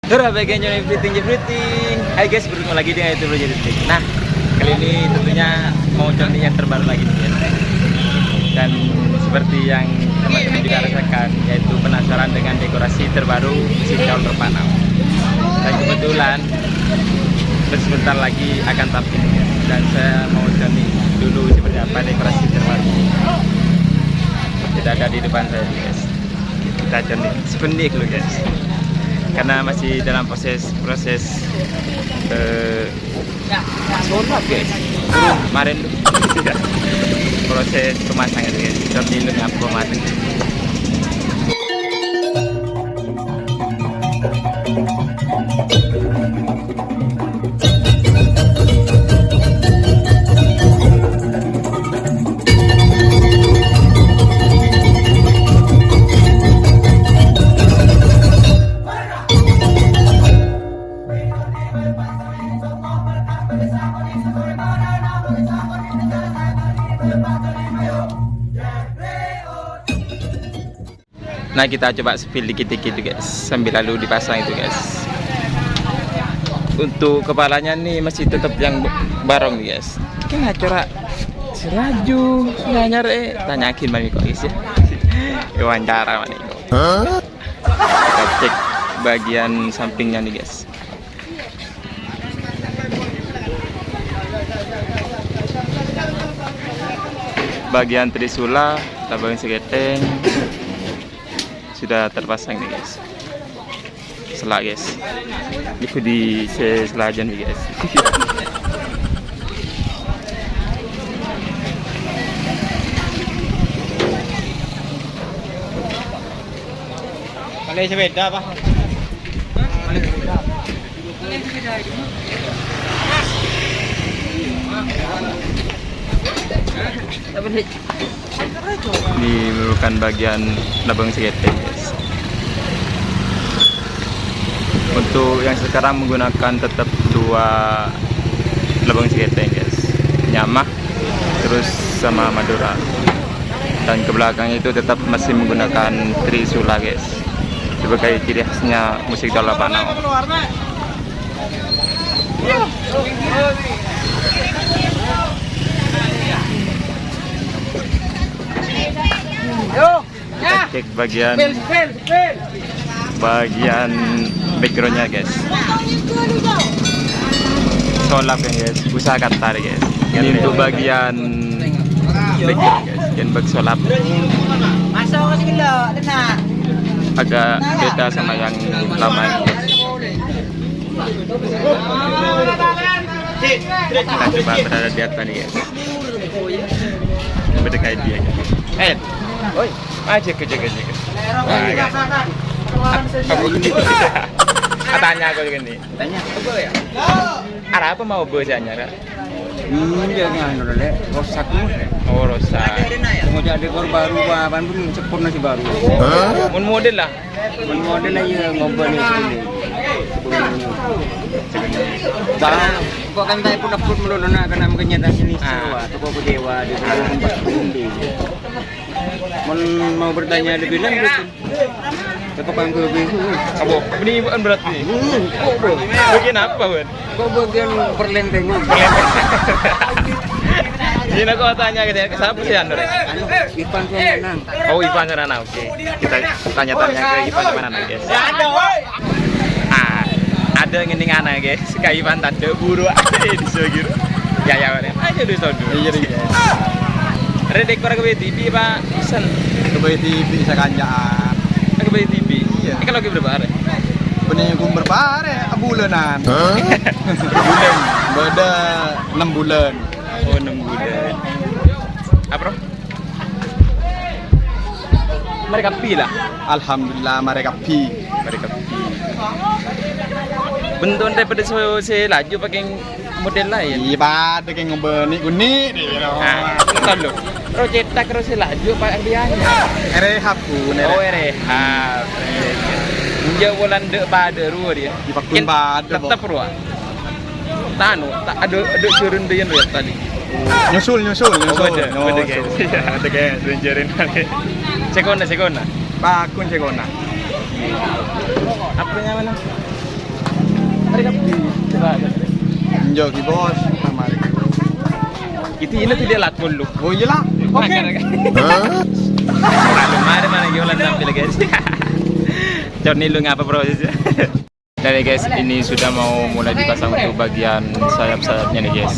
Hurra bagian Johnny Everything. Hai guys, bertemu lagi dengan YouTube Everything. Nah, kali ini tentunya mau Johnny yang terbaru lagi nih guys. Dan seperti yang teman-teman juga rasakan, yaitu penasaran dengan dekorasi terbaru Masjid Kaul Terpanau. Dan kebetulan sebentar lagi akan tampil dan saya mau Johnny dulu seperti apa dekorasi terbaru. Tidak ada di depan saya guys. Kita Johnny sepenik loh guys. Karena masih dalam proses solar guys. Kemarin proses pemasangan guys. Johnny lu ngapa pemasangan. Nah, kita coba spill dikit-dikit guys, sambil lalu dipasang itu guys. Untuk kepalanya nih masih tetap yang barong guys. Kena corak selaju nyanyar tanyakin mami kok guys ya. Wawancara mami kok. Kita cek bagian sampingnya nih guys. Bagian trisula, tabung seketeng sudah terpasang nih guys. Selak guys. Itu di selajan nih guys. Pakai sepeda apa? Pakai sepeda. Ini merupakan bagian labang seketeng guys. Untuk yang sekarang menggunakan tetap dua labang seketeng guys, Nyamah terus sama Madura. Dan ke belakang itu tetap masih menggunakan trisula guys, sebagai ciri khasnya musik Kaul Terpanau. Kita cek bagian backgroundnya guys. Solap kan guys, usahakan tarik guys. Ini untuk bagian background guys, bagian back solap. Agak beda sama yang lama guys. Kita coba berada di atas nih guys. Berdekat dia guys. Oi, aja kerja. Aku gini. Tanya aku gini. Tanya apa ya? Ada apa mau bosanya? Jangan deh, rosak Oh, rosak. mau jadi korban baru, bahan belum sempurna si baru. Mun model lah. Mun model aja ngobrol ini. Kok kan tayo pun dapat melulu na kana maganya sini sewa, toko dewa di tempat ini. Mau bertanya lebih lanjut. Ketukang kebing. Abo, ini bukan berarti. Bagian apa, Bun? Kok bagian perlentengan. Ini aku tanya ke siapa sih Andor? Ipan Sumanang. Oh, Ipan Sumanang. Oke. Kita tanya-tanya ke Ipan Sumanang, guys. Ada ngening anak guys, kayak Ipan tanda buru aja di sogir. Ya, aja di sodo. Iya. Redekor ke TV Pak, pesan. Ke TV bisa kanjaan. Ke TV. Iya. Ini kalau berapa hari? Bener gue berapa hari? Bulanan. Bulan. Beda 6 bulan. Oh, 6 bulan. Apa? Mereka pi lah. Alhamdulillah mereka pi. Bentuk daripada saya laju pakai model lain. Iya, ada kayak ngobeni guni deh. Kalau cetak terus saya laju pakai dianya. Rehab ku, Oh, rehab. Dia bulan dek pada ruah dia. Dipakun pada. Tetap ruah. Tanu, tak ada turun dia lihat tadi. Nyusul. Beda guys, tunjurin kali. Sekona. Pakun Cekona. Apanya mana? Joki bos. Itu ini tuh dia lat mulu. Oh iya lah. Oke. Mari mana jualan tampil guys. Johnny lu ngapa prosesnya? Nah nih guys, ini sudah mau mulai dipasang untuk bagian sayap-sayapnya nih guys.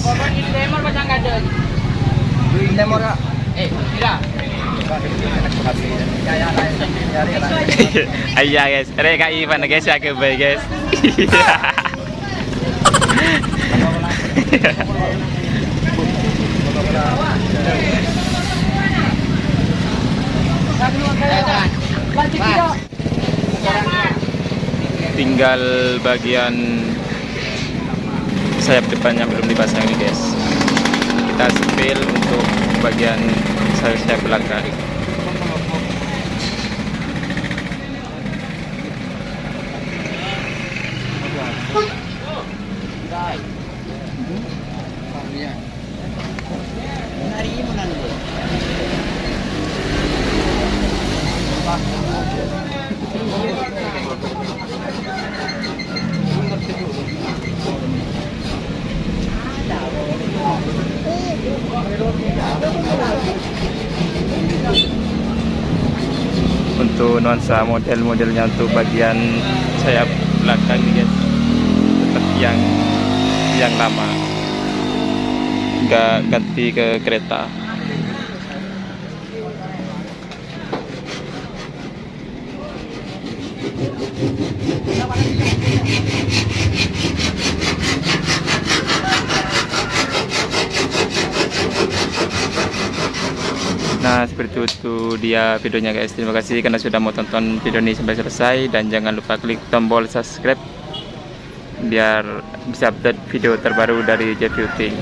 Iya guys, mereka Ivan guys ya ke baik guys. Tinggal bagian sayap depannya belum dipasang nih guys. Kita sepil untuk bagian sayap belakang. Untuk nuansa model-modelnya untuk bagian sayap belakang ini guys, seperti yang lama, nggak ganti ke kereta. Nah seperti itu dia videonya guys. Terima kasih karena sudah mau tonton video ini sampai selesai, dan jangan lupa klik tombol subscribe biar bisa update video terbaru dari Jet Beauty.